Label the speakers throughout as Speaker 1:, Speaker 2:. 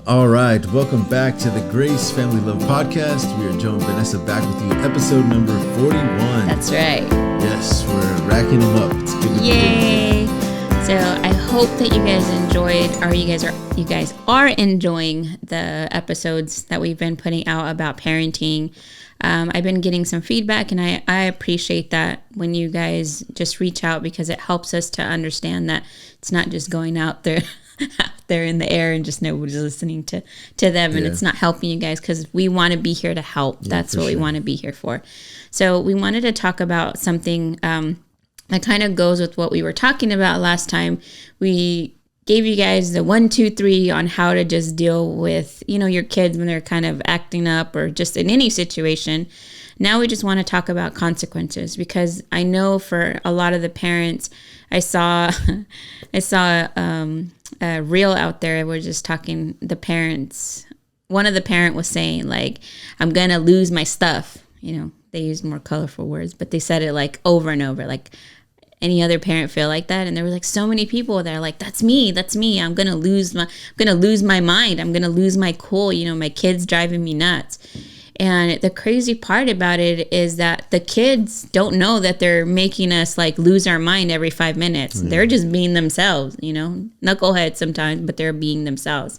Speaker 1: All right, welcome back to the Grace Family Love Podcast. We are Joe and Vanessa back with you, episode number 41.
Speaker 2: That's right.
Speaker 1: Yes, we're racking them up. It's good to be
Speaker 2: Yay! So I hope that you guys enjoyed, or you guys are enjoying the episodes that we've been putting out about parenting. I've been getting some feedback, and I appreciate that when you guys just reach out, because it helps us to understand that it's not just going out there in the air and just nobody's listening to them, and it's not helping you guys, because we want to be here to help. That's what we want to be here for. So we wanted to talk about something that kind of goes with what we were talking about last time. We gave you guys the 1, 2, 3 on how to just deal with, your kids when they're kind of acting up or just in any situation. Now we just want to talk about consequences, because I know for a lot of the parents, I saw a reel out there. We're just talking, the parents, one of the parent was saying, like, I'm going to lose my stuff. They used more colorful words, but they said it like over and over, like, any other parent feel like that? And there were like so many people that are like, that's me. I'm going to lose my mind. I'm going to lose my cool. My kid's driving me nuts. And the crazy part about it is that the kids don't know that they're making us like lose our mind every 5 minutes. Mm-hmm. They're just being themselves, knuckleheads sometimes, but they're being themselves.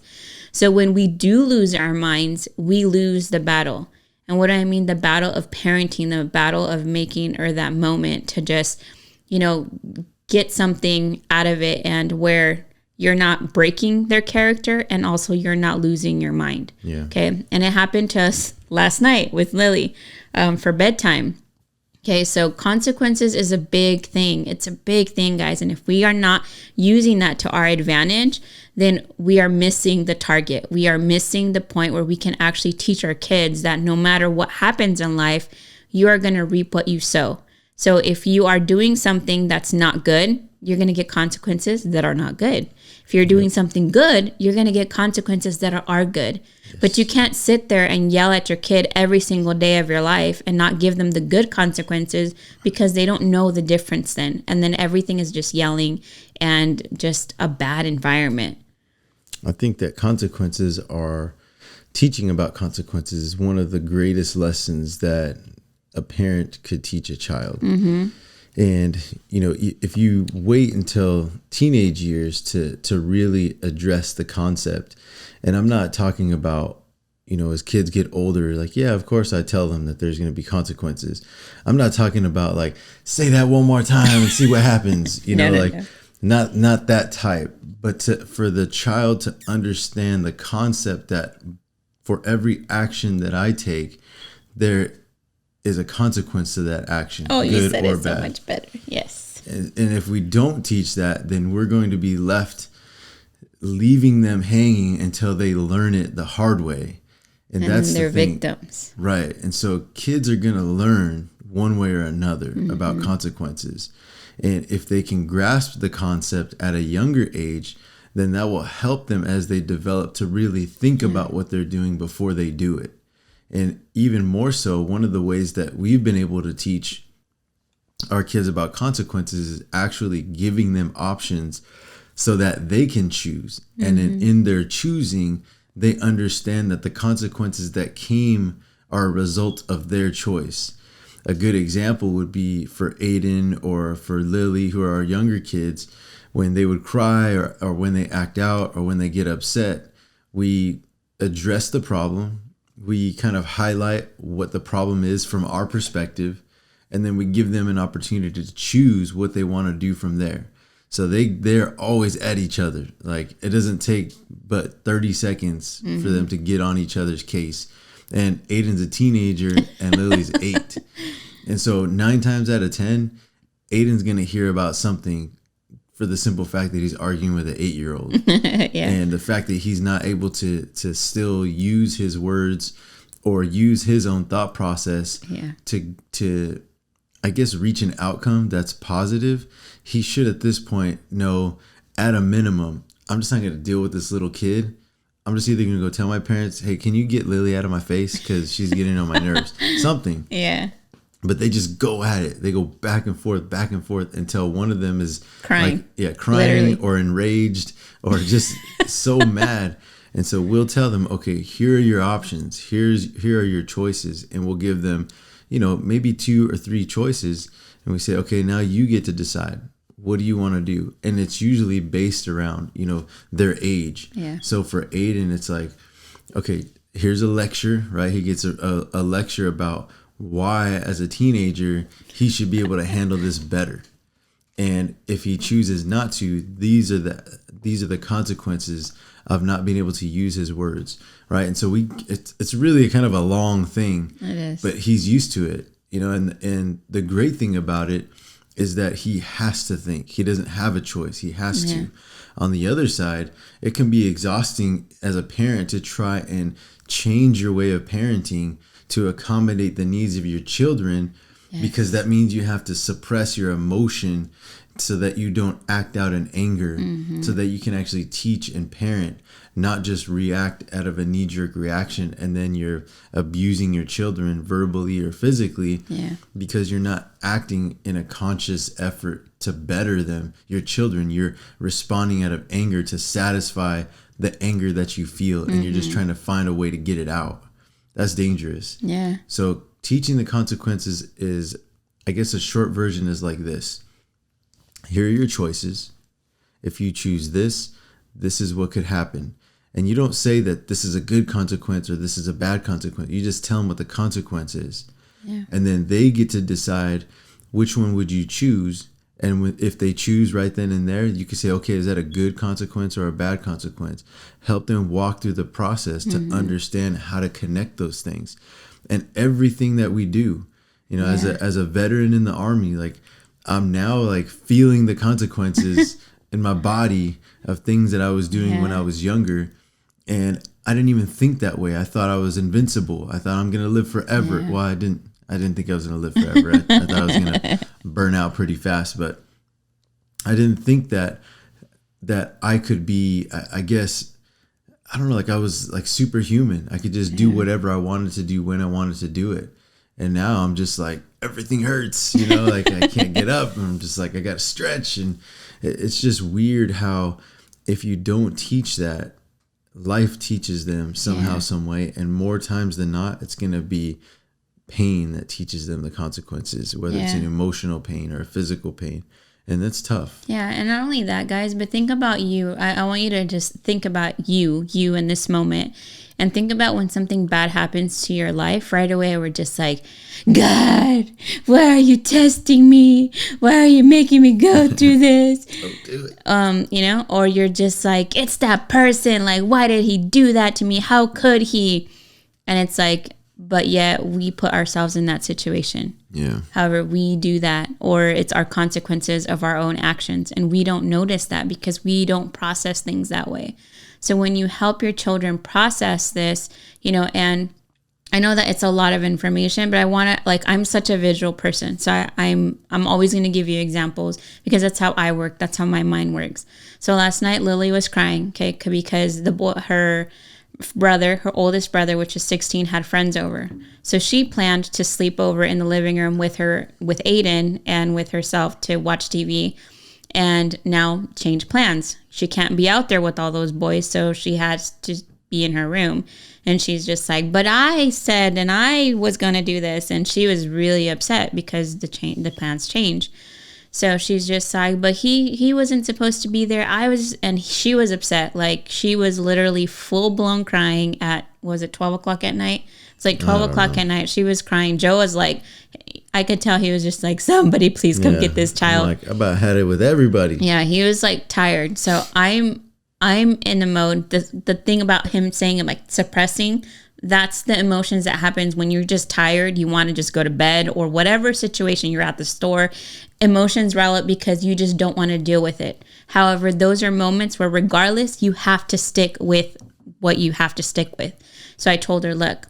Speaker 2: So when we do lose our minds, we lose the battle. And what I mean, the battle of parenting, the battle of making, or that moment to just, get something out of it, and where you're not breaking their character, and also you're not losing your mind.
Speaker 1: Yeah.
Speaker 2: Okay. And it happened to us last night with Lily for bedtime. Okay. So consequences is a big thing. It's a big thing, guys. And if we are not using that to our advantage, then we are missing the target. We are missing the point where we can actually teach our kids that no matter what happens in life, you are going to reap what you sow. So if you are doing something that's not good, you're going to get consequences that are not good. If you're doing something good, you're going to get consequences that are good. Yes. But you can't sit there and yell at your kid every single day of your life and not give them the good consequences, because they don't know the difference then. And then everything is just yelling and just a bad environment.
Speaker 1: I think that teaching about consequences is one of the greatest lessons that a parent could teach a child. Mm-hmm. And, if you wait until teenage years to really address the concept, and I'm not talking about, as kids get older, like, yeah, of course I tell them that there's going to be consequences. I'm not talking about like, say that one more time and see what happens, No. Not that type, but for the child to understand the concept that for every action that I take, there is a consequence to that action.
Speaker 2: Oh, you
Speaker 1: good
Speaker 2: said
Speaker 1: or
Speaker 2: it
Speaker 1: bad.
Speaker 2: So much better. Yes.
Speaker 1: And if we don't teach that, then we're going to be left leaving them hanging until they learn it the hard way. And that's
Speaker 2: they're
Speaker 1: the thing.
Speaker 2: Victims.
Speaker 1: Right. And so kids are going to learn one way or another about consequences. And if they can grasp the concept at a younger age, then that will help them as they develop to really think about what they're doing before they do it. And even more so, one of the ways that we've been able to teach our kids about consequences is actually giving them options so that they can choose. And in their choosing, they understand that the consequences that came are a result of their choice. A good example would be for Aiden or for Lily, who are our younger kids, when they would cry or when they act out or when they get upset, we address the problem. We kind of highlight what the problem is from our perspective, and then we give them an opportunity to choose what they want to do from there. So they're always at each other. Like, it doesn't take but 30 seconds for them to get on each other's case. And Aiden's a teenager and Lily's 8. And so 9 times out of 10, Aiden's going to hear about something for the simple fact that he's arguing with an 8-year-old.
Speaker 2: Yeah.
Speaker 1: And the fact that he's not able to still use his words or use his own thought process to I guess, reach an outcome that's positive. He should at this point know, at a minimum, I'm just not going to deal with this little kid. I'm just either going to go tell my parents, hey, can you get Lily out of my face? Because she's getting on my nerves. Something.
Speaker 2: Yeah.
Speaker 1: But they just go at it. They go back and forth until one of them is
Speaker 2: crying.
Speaker 1: Crying, literally, or enraged or just so mad. And so we'll tell them, okay, here are your options. Here are your choices. And we'll give them, maybe 2 or 3 choices. And we say, okay, now you get to decide. What do you want to do? And it's usually based around, their age.
Speaker 2: Yeah.
Speaker 1: So for Aiden, it's like, okay, here's a lecture, right? He gets a lecture about why, as a teenager, he should be able to handle this better. And if he chooses not to, these are the consequences of not being able to use his words, right? And so it's really kind of a long thing.
Speaker 2: It is.
Speaker 1: But he's used to it, and the great thing about it is that he has to think. He doesn't have a choice. He has to. On the other side, it can be exhausting as a parent to try and change your way of parenting to accommodate the needs of your children, because that means you have to suppress your emotion so that you don't act out in anger, so that you can actually teach and parent, not just react out of a knee-jerk reaction, and then you're abusing your children verbally or physically because you're not acting in a conscious effort to better them, your children. You're responding out of anger to satisfy the anger that you feel, and you're just trying to find a way to get it out. That's dangerous.
Speaker 2: Yeah.
Speaker 1: So teaching the consequences is, I guess a short version is like this. Here are your choices. If you choose this is what could happen. And you don't say that this is a good consequence or this is a bad consequence. You just tell them what the consequence is. Yeah. And then they get to decide which one would you choose. And if they choose right then and there, you can say, okay, is that a good consequence or a bad consequence? Help them walk through the process to understand how to connect those things. And everything that we do, as a veteran in the Army, like, I'm now like feeling the consequences in my body of things that I was doing when I was younger. And I didn't even think that way. I thought I was invincible. I thought I'm going to live forever. Well, I didn't think I was going to live forever. I thought I was going to burn out pretty fast, but I didn't think that I could be, I guess, I don't know, like I was like superhuman. I could just do whatever I wanted to do when I wanted to do it. And now I'm just like, everything hurts, like I can't get up. And I'm just like, I got to stretch. And it's just weird how if you don't teach that, life teaches them somehow, some way. And more times than not, it's going to be pain that teaches them the consequences, whether it's an emotional pain or a physical pain. And that's tough.
Speaker 2: Yeah. And not only that, guys, but think about you. I want you to just think about you in this moment. And think about when something bad happens to your life, right away we're just like, God, why are you testing me? Why are you making me go through this?
Speaker 1: Don't do it.
Speaker 2: Or you're just like, it's that person. Like, why did he do that to me? How could he? And it's like, but yet we put ourselves in that situation.
Speaker 1: Yeah.
Speaker 2: However, we do that, or it's our consequences of our own actions. And we don't notice that because we don't process things that way. So when you help your children process this, and I know that it's a lot of information, but I want to, like, I'm such a visual person. So I'm always going to give you examples because that's how I work. That's how my mind works. So last night, Lily was crying, because her oldest brother, which is 16, had friends over. So she planned to sleep over in the living room with Aiden and with herself to watch TV. And now change plans. She can't be out there with all those boys, so she has to be in her room. And she's just like, but I said, and I was going to do this. And she was really upset because the plans change. So she's just like, but he wasn't supposed to be there. And she was upset. Like, she was literally full blown crying at, was it 12 o'clock at night? It's like 12 o'clock at night. She was crying. Joe was like, I could tell he was just like, somebody please come get this child.
Speaker 1: Like, I about had it with everybody.
Speaker 2: Yeah, he was like tired. So I'm in the mode. The thing about him saying like suppressing, that's the emotions that happens when you're just tired. You want to just go to bed or whatever situation, you're at the store. Emotions rile up because you just don't want to deal with it. However, those are moments where regardless, you have to stick with what you have to stick with. So I told her, look,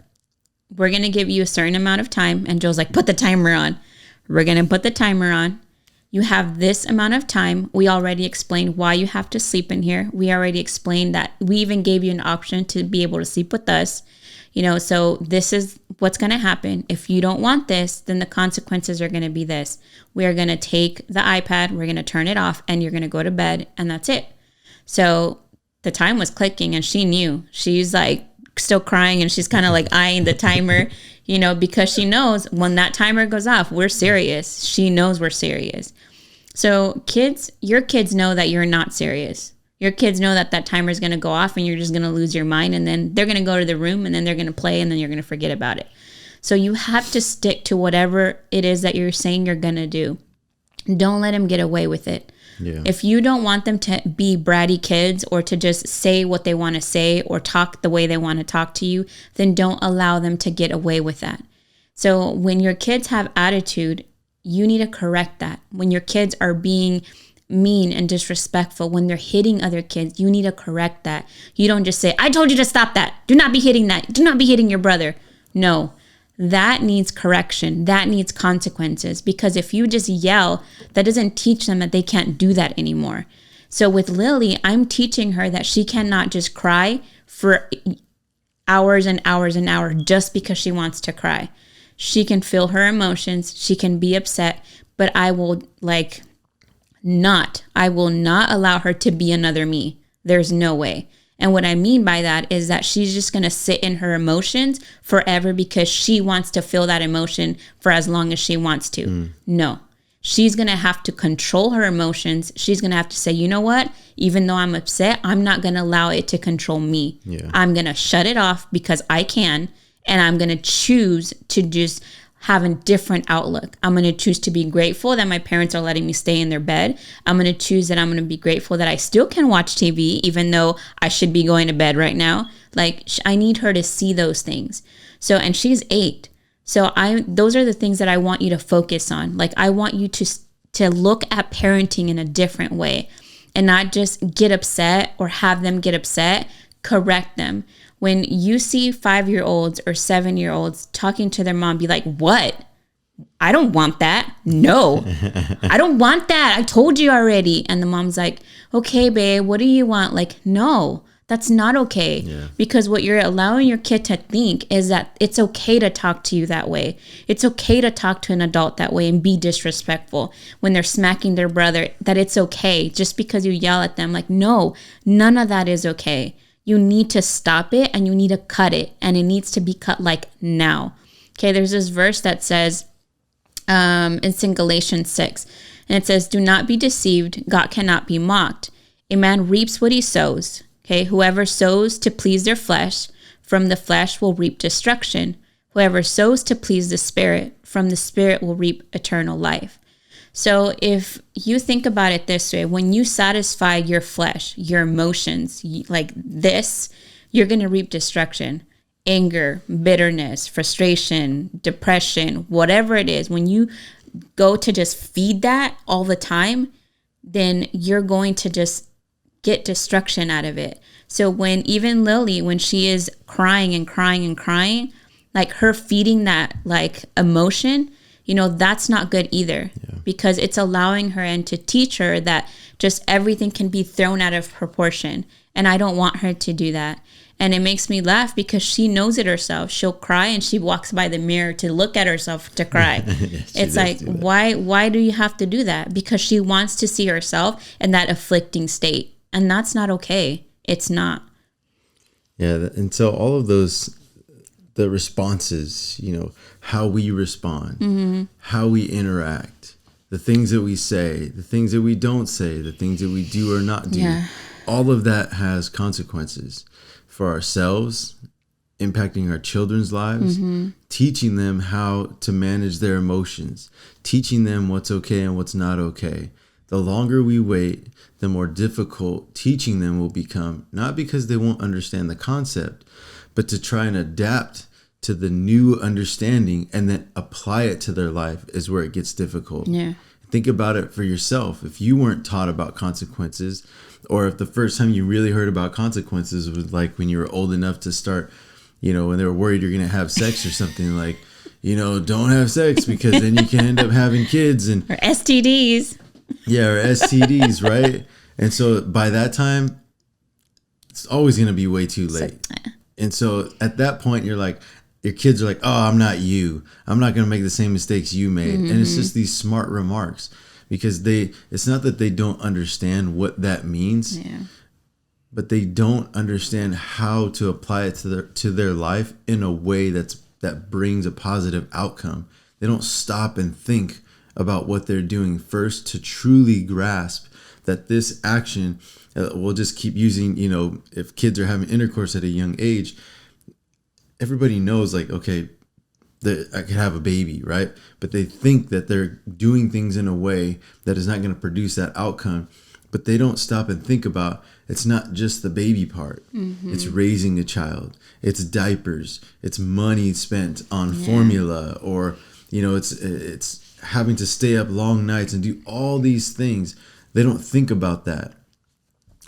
Speaker 2: we're going to give you a certain amount of time. And Joe's like, put the timer on. We're going to put the timer on. You have this amount of time. We already explained why you have to sleep in here. We already explained that. We even gave you an option to be able to sleep with us. So this is what's going to happen. If you don't want this, then the consequences are going to be this. We are going to take the iPad. We're going to turn it off and you're going to go to bed and that's it. So the time was clicking and she knew. She's like still crying and she's kind of like eyeing the timer, you know, because she knows when that timer goes off, we're serious. She knows we're serious. So kids, your kids know that you're not serious. Your kids know that that timer is going to go off and you're just going to lose your mind, and then they're going to go to the room and then they're going to play and then you're going to forget about it. So you have to stick to whatever it is that you're saying you're going to do. Don't let them get away with it.
Speaker 1: Yeah.
Speaker 2: If you don't want them to be bratty kids or to just say what they want to say or talk the way they want to talk to you, then don't allow them to get away with that. So when your kids have attitude, you need to correct that. When your kids are being mean and disrespectful, when they're hitting other kids, you need to correct that. You don't just say, I told you to stop that. Do not be hitting that. Do not be hitting your brother. No, that needs correction. That needs consequences, because if you just yell, that doesn't teach them that they can't do that anymore. So with Lily, I'm teaching her that she cannot just cry for hours and hours and hours just because she wants to cry. She can feel her emotions. She can be upset, but I will not allow her to be another me. There's no way. And what I mean by that is that she's just going to sit in her emotions forever because she wants to feel that emotion for as long as she wants to. No, she's going to have to control her emotions. She's going to have to say, you know what? Even though I'm upset, I'm not going to allow it to control me.
Speaker 1: Yeah.
Speaker 2: I'm going to shut it off because I can. And I'm going to choose to just have a different outlook. I'm going to choose to be grateful that my parents are letting me stay in their bed. I'm going to choose that I'm going to be grateful that I still can watch TV, even though I should be going to bed right now. Like, I need her to see those things. So, and she's 8. So those are the things that I want you to focus on. Like, I want you to look at parenting in a different way and not just get upset or have them get upset. Correct them. When you see 5-year-olds or 7-year-olds talking to their mom, be like, what? I don't want that. No, I don't want that. I told you already. And the mom's like, okay, babe, what do you want? Like, no, that's not okay.
Speaker 1: Yeah.
Speaker 2: Because what you're allowing your kid to think is that it's okay to talk to you that way. It's okay to talk to an adult that way and be disrespectful when they're smacking their brother, that it's okay just because you yell at them. Like, no, none of that is okay. You need to stop it and you need to cut it, and it needs to be cut like now. Okay, there's this verse that says, it's in Galatians 6, and it says, do not be deceived. God cannot be mocked. A man reaps what he sows. Okay, whoever sows to please their flesh, from the flesh will reap destruction. Whoever sows to please the Spirit, from the Spirit will reap eternal life. So if you think about it this way, when you satisfy your flesh, your emotions like this, you're going to reap destruction, anger, bitterness, frustration, depression, whatever it is. When you go to just feed that all the time, then you're going to just get destruction out of it. So when even Lily, when she is crying and crying and crying, like her feeding that like emotion, you know, that's not good either, because it's allowing her and to teach her that just everything can be thrown out of proportion. And I don't want her to do that. And it makes me laugh because she knows it herself. She'll cry and she walks by the mirror to look at herself to cry. It's like, why do you have to do that? Because she wants to see herself in that afflicting state. And that's not okay. It's not.
Speaker 1: Yeah. And so all of those, the responses, you know, how we respond, how we interact, the things that we say, the things that we don't say, the things that we do or not do, all of that has consequences for ourselves, impacting our children's lives, teaching them how to manage their emotions, teaching them what's okay and what's not okay. The longer we wait, the more difficult teaching them will become, not because they won't understand the concept, but to try and adapt to the new understanding and then apply it to their life is where it gets difficult.
Speaker 2: Yeah.
Speaker 1: Think about it for yourself. If you weren't taught about consequences, or if the first time you really heard about consequences was like when you were old enough to start, you know, when they were worried you're going to have sex or something, like, you know, don't have sex because then you can end up having kids and
Speaker 2: or STDs.
Speaker 1: Yeah, or STDs, right? And so by that time, it's always going to be way too late. And so at that point, you're like, your kids are like, oh, I'm not you. I'm not going to make the same mistakes you made. And it's just these smart remarks because it's not that they don't understand what that means, but they don't understand how to apply it to their life in a way that brings a positive outcome. They don't stop and think about what they're doing first to truly grasp that this action, we'll just keep using, if kids are having intercourse at a young age, everybody knows like, okay, that I could have a baby, right? But they think that they're doing things in a way that is not going to produce that outcome. But they don't stop and think about it's not just the baby part. Mm-hmm. It's raising a child. It's diapers. It's money spent on formula, or it's having to stay up long nights and do all these things. They don't think about that.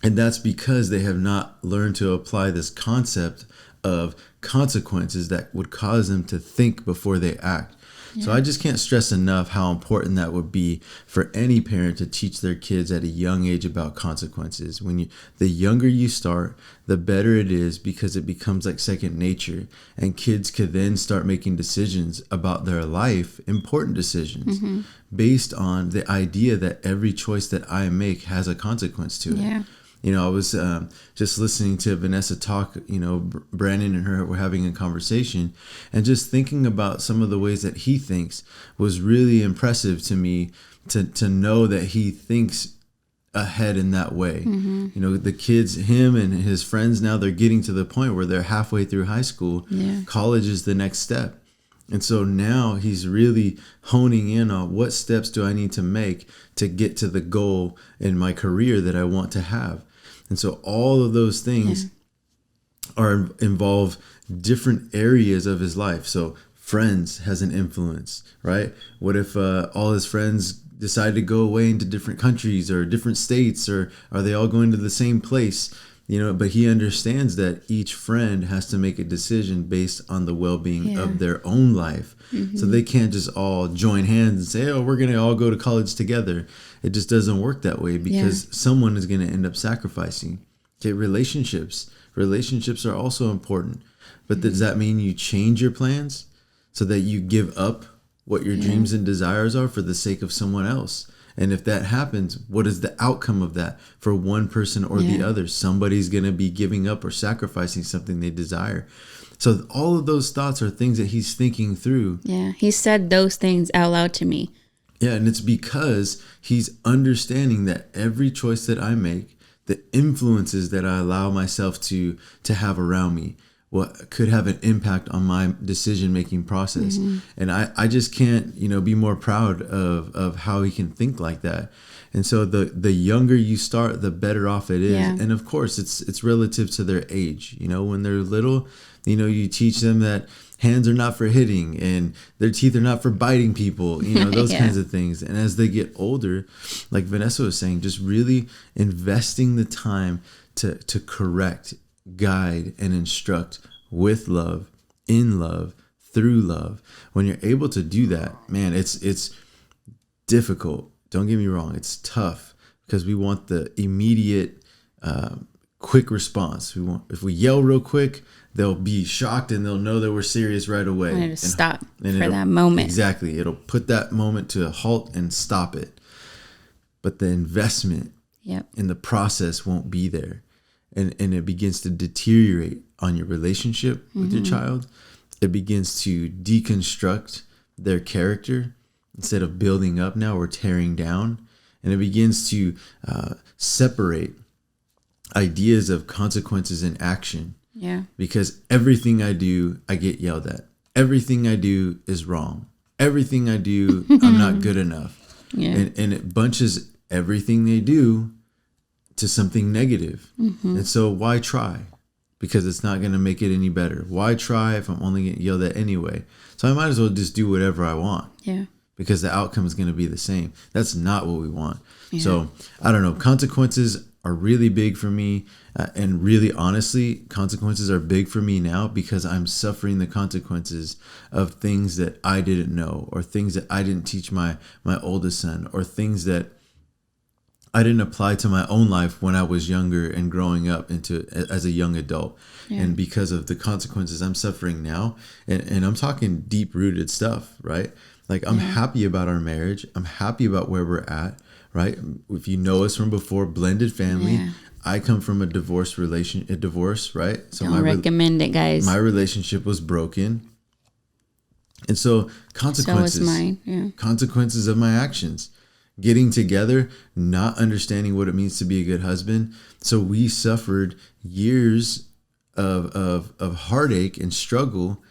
Speaker 1: And that's because they have not learned to apply this concept of consequences that would cause them to think before they act. Yeah. So I just can't stress enough how important that would be for any parent to teach their kids at a young age about consequences. The younger you start, the better it is, because it becomes like second nature, and kids could then start making decisions about their life, important decisions, mm-hmm. based on the idea that every choice that I make has a consequence to it. Yeah. I was just listening to Vanessa talk, Brandon and her were having a conversation, and just thinking about some of the ways that he thinks was really impressive to me, to know that he thinks ahead in that way. Mm-hmm. The kids, him and his friends, now they're getting to the point where they're halfway through high school. Yeah. College is the next step. And so now he's really honing in on what steps do I need to make to get to the goal in my career that I want to have. And so all of those things involve different areas of his life. So friends has an influence, right? What if all his friends decide to go away into different countries or different states, or are they all going to the same place? But he understands that each friend has to make a decision based on the well-being of their own life. Mm-hmm. So they can't just all join hands and say, oh, we're going to all go to college together. It just doesn't work that way, because someone is going to end up sacrificing. Okay, relationships are also important. But does that mean you change your plans so that you give up what your dreams and desires are for the sake of someone else? And if that happens, what is the outcome of that for one person or the other? Somebody's going to be giving up or sacrificing something they desire. So all of those thoughts are things that he's thinking through. Yeah,
Speaker 2: he said those things out loud to me.
Speaker 1: Yeah, and it's because he's understanding that every choice that I make, the influences that I allow myself to have around me, what could have an impact on my decision-making process. Mm-hmm. And I just can't, be more proud of how he can think like that. And so the younger you start, the better off it is. Yeah. And of course, it's relative to their age. When they're little, you teach them that hands are not for hitting and their teeth are not for biting people, those kinds of things. And as they get older, like Vanessa was saying, just really investing the time to correct, guide, and instruct with love, in love, through love. When you're able to do that, man, it's difficult. Don't get me wrong. It's tough because we want the immediate, quick response. If we yell real quick, they'll be shocked and they'll know that we're serious right away.
Speaker 2: And it'll stop for that moment.
Speaker 1: Exactly. It'll put that moment to a halt and stop it. But the investment in the process won't be there. And it begins to deteriorate on your relationship with your child. It begins to deconstruct their character. Instead of building up, now we're tearing down. And it begins to separate ideas of consequences and action. Yeah. Because everything I do, I get yelled at. Everything I do is wrong. Everything I do, I'm not good enough. Yeah. And it bunches everything they do to something negative. Mm-hmm. And so why try? Because it's not going to make it any better. Why try if I'm only getting yelled at anyway? So I might as well just do whatever I want. Yeah. Because the outcome is going to be the same. That's not what we want. Yeah. So I don't know. Consequences are really big for me. And really, honestly, consequences are big for me now because I'm suffering the consequences of things that I didn't know, or things that I didn't teach my oldest son, or things that I didn't apply to my own life when I was younger and growing up as a young adult. Yeah. And because of the consequences I'm suffering now, and I'm talking deep rooted stuff, right? Like I'm happy about our marriage. I'm happy about where we're at, right? If you know us from before, blended family.
Speaker 2: Yeah.
Speaker 1: I come from a divorce, right? So
Speaker 2: Don't recommend it, guys.
Speaker 1: My relationship was broken. And so consequences.
Speaker 2: So was mine. Yeah.
Speaker 1: Consequences of my actions. Getting together, not understanding what it means to be a good husband. So we suffered years of heartache and struggle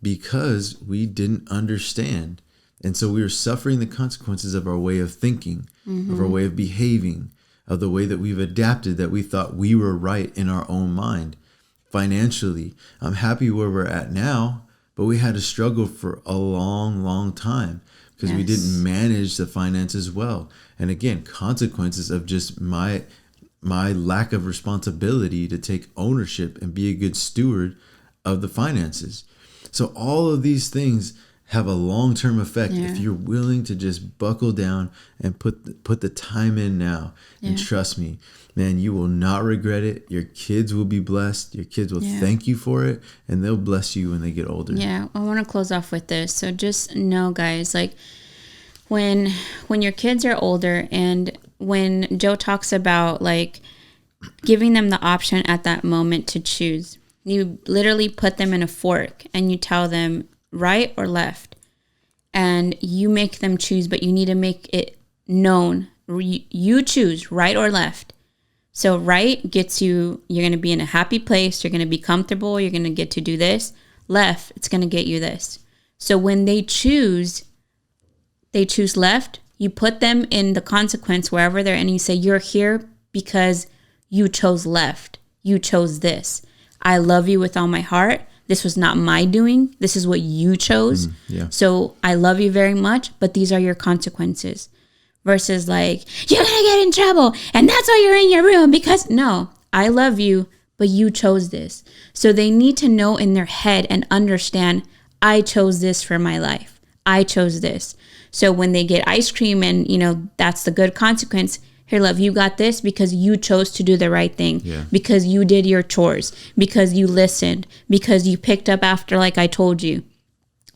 Speaker 1: because we didn't understand. And so we were suffering the consequences of our way of thinking, of our way of behaving, of the way that we've adapted, that we thought we were right in our own mind. Financially, I'm happy where we're at now, but we had to struggle for a long, long time because we didn't manage the finances well. And again, consequences of just my lack of responsibility to take ownership and be a good steward of the finances. So all of these things have a long-term effect if you're willing to just buckle down and put the time in now. And trust me, man, you will not regret it. Your kids will be blessed. Your kids will thank you for it, and they'll bless you when they get older.
Speaker 2: Yeah, I want to close off with this. So just know, guys, like when your kids are older, and when Joe talks about like giving them the option at that moment to choose, you literally put them in a fork and you tell them right or left, and you make them choose, but you need to make it known you choose right or left. So right gets you, you're going to be in a happy place, you're going to be comfortable, you're going to get to do this. Left, it's going to get you this. So when they choose left, you put them in the consequence wherever they're, and you say, you're here because you chose left, you chose this. I love you with all my heart. This was not my doing. This is what you chose. So I love you very much, but these are your consequences. Versus like, you're going to get in trouble and that's why you're in your room, because no, I love you, but you chose this. So they need to know in their head and understand, I chose this for my life. I chose this. So when they get ice cream and, you know, that's the good consequence. Here, love, you got this because you chose to do the right thing, because you did your chores, because you listened, because you picked up after like I told you.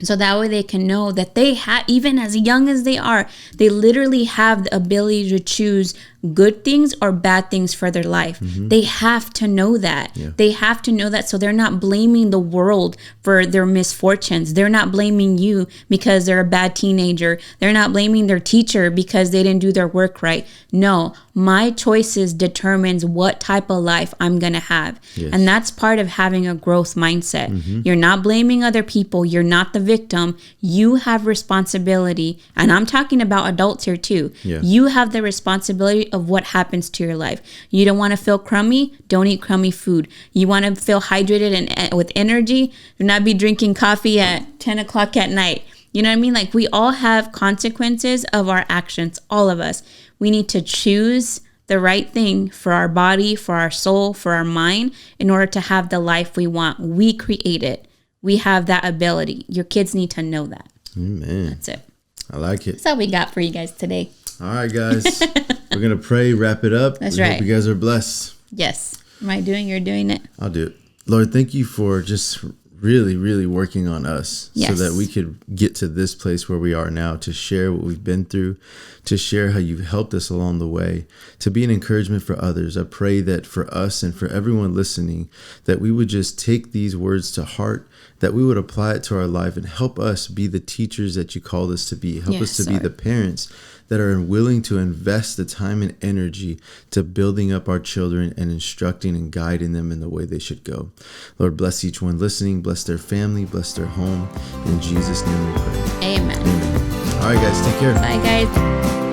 Speaker 2: So that way they can know that they have, even as young as they are, they literally have the ability to choose good things or bad things for their life. They have to know that. They have to know that, so they're not blaming the world for their misfortunes. They're not blaming you because they're a bad teenager. They're not blaming their teacher because they didn't do their work right. No, my choices determines what type of life I'm going to have. And that's part of having a growth mindset. You're not blaming other people. You're not the victim. You have responsibility. And I'm talking about adults here too. You have the responsibility of what happens to your life. You don't want to feel crummy? Don't eat crummy food. You want to feel hydrated and with energy? Do not be drinking coffee at 10 o'clock at night. You know what I mean? Like, we all have consequences of our actions, all of us. We need to choose the right thing for our body, for our soul, for our mind, in order to have the life we want. We create it. We have that ability. Your kids need to know that.
Speaker 1: Amen.
Speaker 2: That's it.
Speaker 1: I like it.
Speaker 2: That's all we got for you guys today.
Speaker 1: All right, guys. We're going to pray, wrap it up.
Speaker 2: That's
Speaker 1: we
Speaker 2: right.
Speaker 1: Hope you guys are blessed.
Speaker 2: Yes. Am I doing? You're doing it.
Speaker 1: I'll do it. Lord, thank you for just really, really working on us so that we could get to this place where we are now, to share what we've been through, to share how you've helped us along the way, to be an encouragement for others. I pray that for us and for everyone listening, that we would just take these words to heart, that we would apply it to our life and help us be the teachers that you called us to be. Help us to be the parents that are willing to invest the time and energy to building up our children and instructing and guiding them in the way they should go. Lord, bless each one listening, bless their family, bless their home. In Jesus' name we pray.
Speaker 2: Amen.
Speaker 1: Amen. All right, guys, take care.
Speaker 2: Bye, guys.